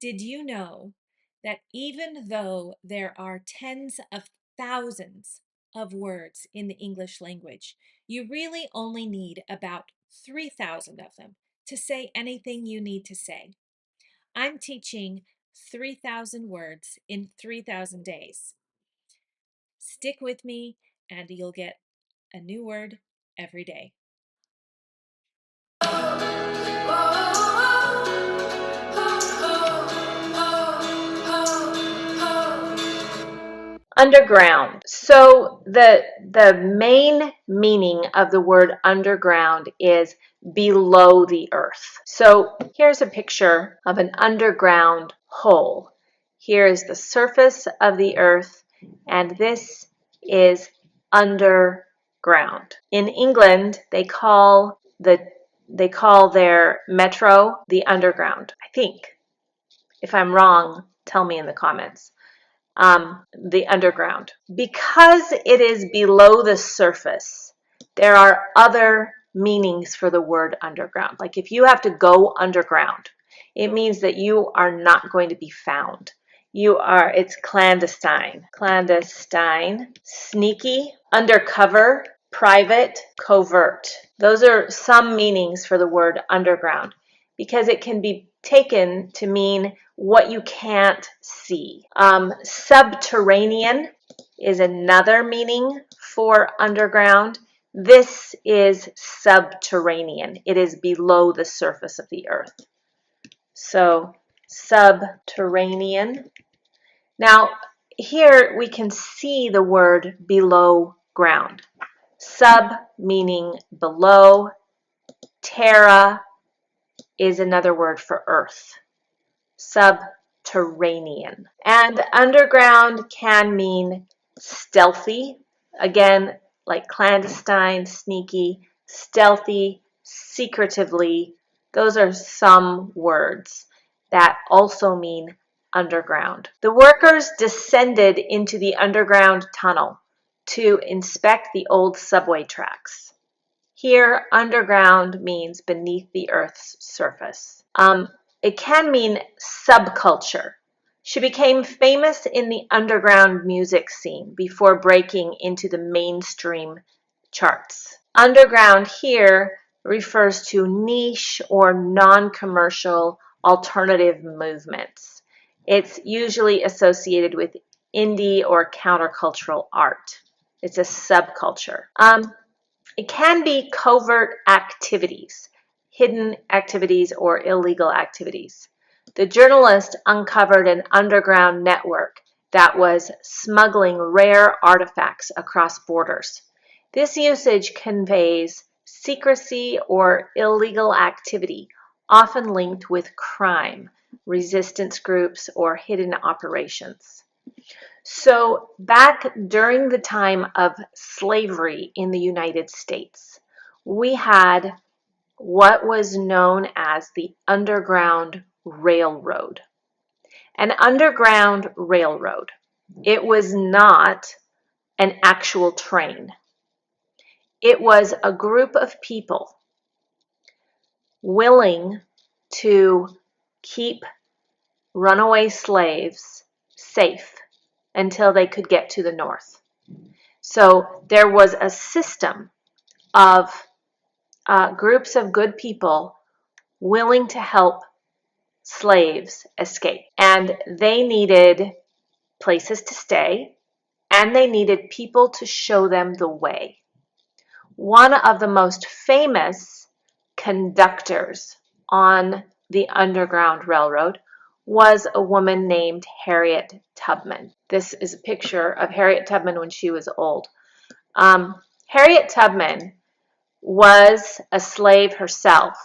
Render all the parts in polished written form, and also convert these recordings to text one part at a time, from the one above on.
Did you know that even though there are tens of thousands of words in the English language, you really only need about 3,000 of them to say anything you need to say? I'm teaching 3,000 words in 3,000 days. Stick with me and you'll get a new word every day. Underground. So the main meaning of the word underground is below the earth. So here's a picture of an underground hole. Here is the surface of the earth, and this is underground. In England, they call their metro the underground, I think. If I'm wrong, tell me in the comments. The underground. Because it is below the surface, there are other meanings for the word underground. Like if you have to go underground, it means that you are not going to be found. It's clandestine. Clandestine, sneaky, undercover, private, covert. Those are some meanings for the word underground because it can be taken to mean what you can't see. Subterranean is another meaning for underground. This is subterranean. It is below the surface of the earth. So subterranean. Now, here we can see the word below ground. Sub meaning below. Terra is another word for earth. Subterranean. And underground can mean stealthy. Again, like clandestine, sneaky, stealthy, secretively. Those are some words that also mean underground. The workers descended into the underground tunnel to inspect the old subway tracks. Here, underground means beneath the earth's surface. It can mean subculture. She became famous in the underground music scene before breaking into the mainstream charts. Underground here refers to niche or non-commercial alternative movements. It's usually associated with indie or countercultural art. It's a subculture. It can be covert activities, hidden activities, or illegal activities. The journalist uncovered an underground network that was smuggling rare artifacts across borders. This usage conveys secrecy or illegal activity, often linked with crime, resistance groups, or hidden operations. So back during the time of slavery in the United States, we had what was known as the Underground Railroad. An underground railroad. It was not an actual train. It was a group of people willing to keep runaway slaves safe until they could get to the north. So there was a system of groups of good people willing to help slaves escape. And they needed places to stay, and they needed people to show them the way. One of the most famous conductors on the Underground Railroad was a woman named Harriet Tubman. This is a picture of Harriet Tubman when she was old. Harriet Tubman was a slave herself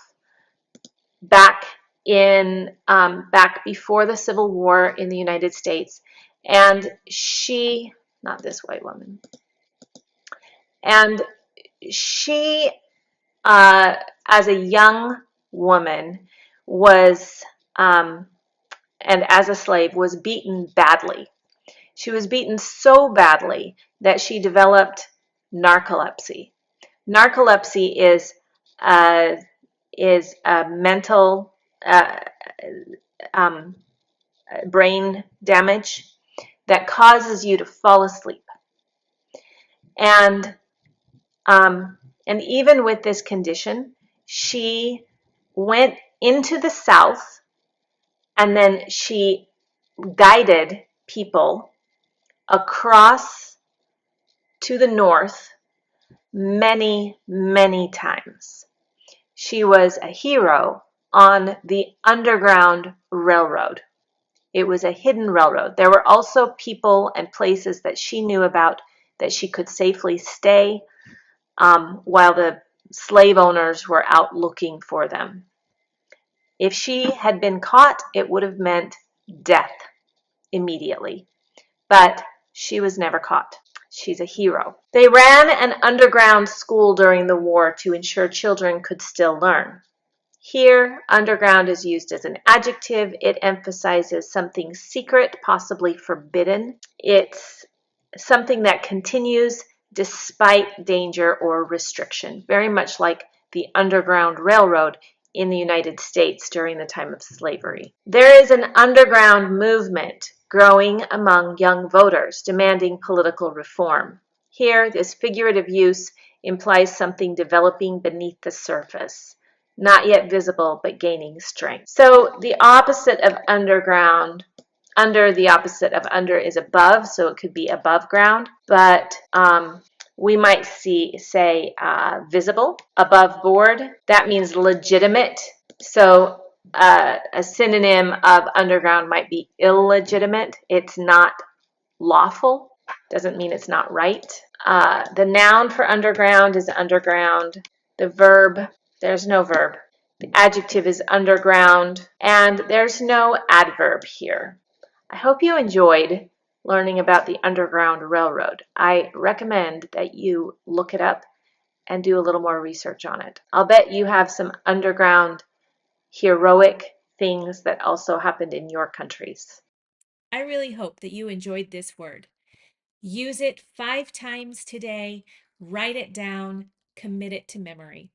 back before the Civil War in the United States, and she, not this white woman, and she, as a young woman, was and as a slave was beaten badly. She was beaten so badly that she developed narcolepsy. Narcolepsy is a mental brain damage that causes you to fall asleep. And and even with this condition, she went into the South and then she guided people across to the North many, many times. She was a hero on the Underground Railroad. It was a hidden railroad. There were also people and places that she knew about that she could safely stay while the slave owners were out looking for them. If she had been caught, it would have meant death immediately. But she was never caught. She's a hero. They ran an underground school during the war to ensure children could still learn. Here, underground is used as an adjective. It emphasizes something secret, possibly forbidden. It's something that continues despite danger or restriction, very much like the Underground Railroad in the United States during the time of slavery. There is an underground movement growing among young voters demanding political reform. Here, this figurative use implies something developing beneath the surface, not yet visible but gaining strength. So the opposite of underground, the opposite of under is above, so it could be above ground, but we might say visible, above board. That means legitimate. So a synonym of underground might be illegitimate. It's not lawful. Doesn't mean it's not right. The noun for underground is underground. The verb, there's no verb. The adjective is underground, and there's no adverb here. I hope you enjoyed learning about the Underground Railroad. I recommend that you look it up and do a little more research on it. I'll bet you have some underground heroic things that also happened in your countries. I really hope that you enjoyed this word. Use it 5 times today, write it down, commit it to memory,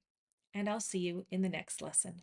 and I'll see you in the next lesson.